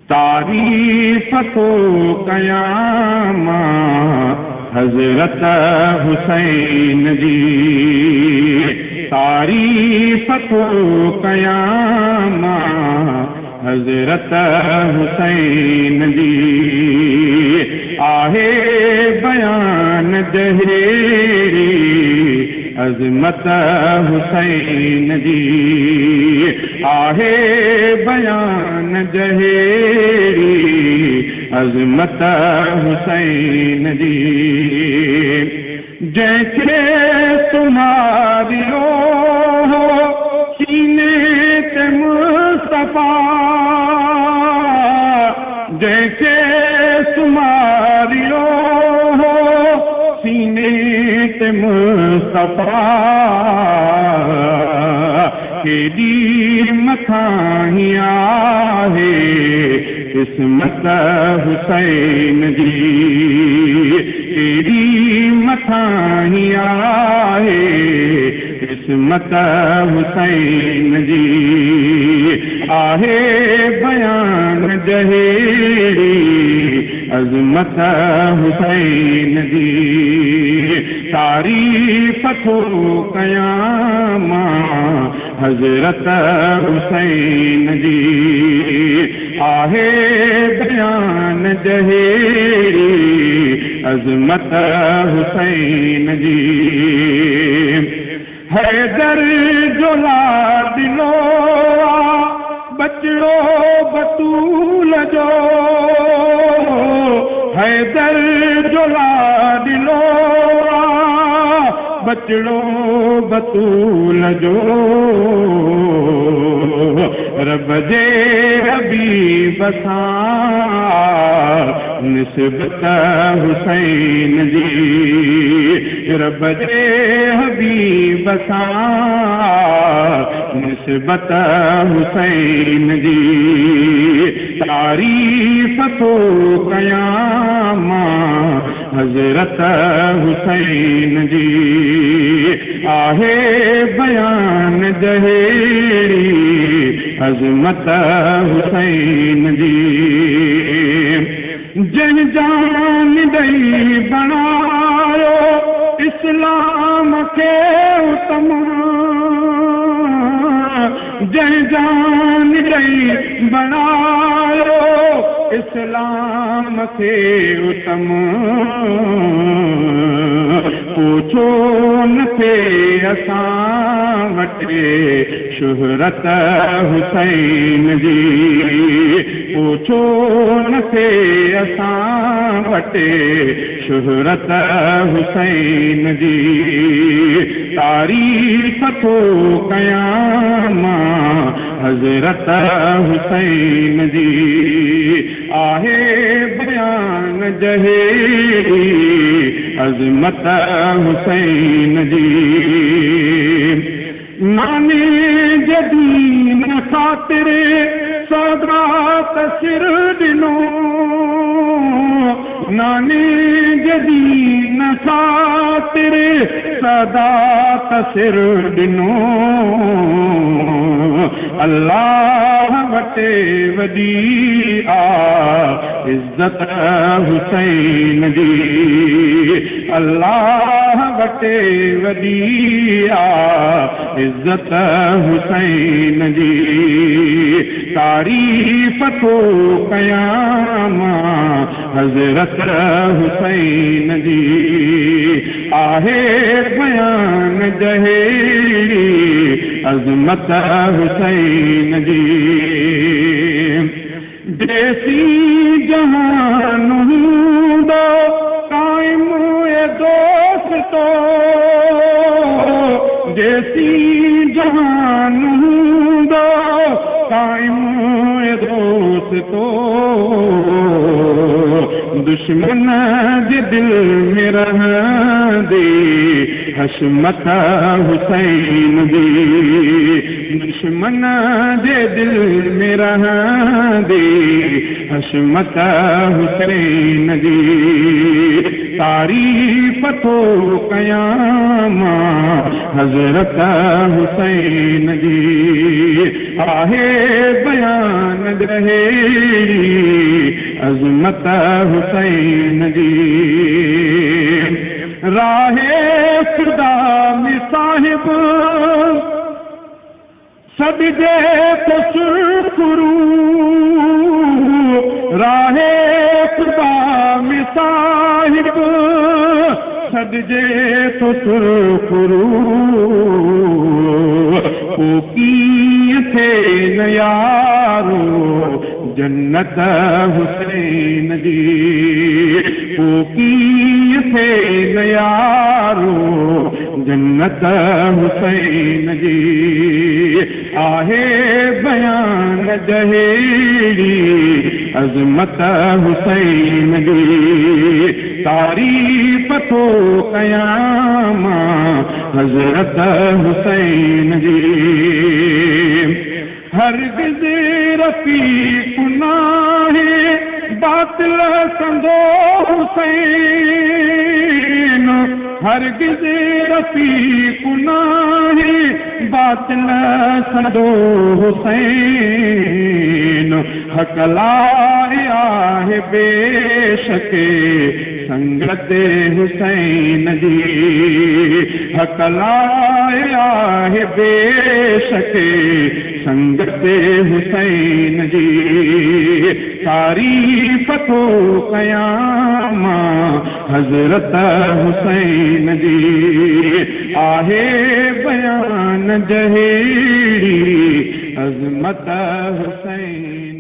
तारीफ़ तो कयामा हज़रत हुसैन जी, तारीफ़ तो कयामा हज़रत हुसैन जी। आहे बयान जहेरी अज़मत हुसैन जी, आहे बयान जहेरी अज़मत हुसैन जी। जैसे तुम्हारियो सीने ते मुस्तफा, जैसे तुम्हारियो सीने ते मुस्तफा, केडी मथां आहे इस्मत हुसैन जी, केडी मथां आहे इस्मत हुसैन जी। आहे बयान जहेरी अज़मत हुसैन जी, तारीफ़ थो कयामा हज़रत हुसैन जी। आहे बयान जहेरी अज़मत हुसैन जी। हैदर जो लाडिलो बचड़ो बतूल जो, हैदर जो लाडिलो बचड़ो बतूल जो, रब जे हबीब सां निस्बत हुसैन जी, रब जे हबीब सां निस्बत हुसैन जी। तारीफ़ थो कयामा हज़रत हुसैन जी। आहे बयान जहेरी अज़मत हुसैन जी। जन जान दई बनायो इस्लाम के उत्तम, जन जान दई बनायो इस्लाम के उत्तम, पूछो न थे असां वटि शुहरत हुसैन जी, पूछो न थे असां वटि शुहरत हुसैन जी। तारीफ़ थो कयामा हज़रत हुसैन जी। आहे बयान जहेरी अज़मत हुसैन जी। नाने जदीन ख़ातिर सौगात सिर ॾिनो, नाने जदीन ख़ातिर सदात सिर ॾिनो, अल्लाह वटे वॾी आ इज़्ज़त हुसैन जी, अल्लाह वटे वॾी आ इज़्ज़त हुसैन जी। तारीफ़ थो कयामा हज़रत हुसैन जी। आहे बयान जहेरी अज़मत हुसैन जी। देसी जहान हूंदो काइम ए दोस्तो, देसी जहान हूंदो काइम ए दोस्तो, दुश्मन जे दिल में रहंदी हशमत हुसैन जी, दुश्मन जे दिल में रहंदी हशमत हुसैन जी। तारीफ़ थो कयामा हज़रत हुसैन जी। आहे बयान जहेरी अज़मत हुसैन जी। राहे खुदा में साहिब सदजे तो सुरखुरू, राहे खुदा में साहिब सदजे तो सुरखुरू, कोकी थे न यारो जन्नत हुसैन जी, कोकी थे न यारो जन्नत हुसैन जी। आहे बयान जहेड़ी अज़मत हुसैन जी, तारीफ़ तो कयामा हज़रत हुसैन जी। हरगिज़ रफ़ीक़ नाहे बातिल कंदो हुसैन, हरगिज़ रफ़ीक़ नाहे बातिल कंदो हुसैन। हक़ लाए आहे बेशक संगत हुसैन जी, हक़ लाए आहे बेशक संगत हुसैन जी। तारीफ़ तो कयामा हज़रत हुसैन जी, आहे बयान जहेड़ी अज़मत हुसैन।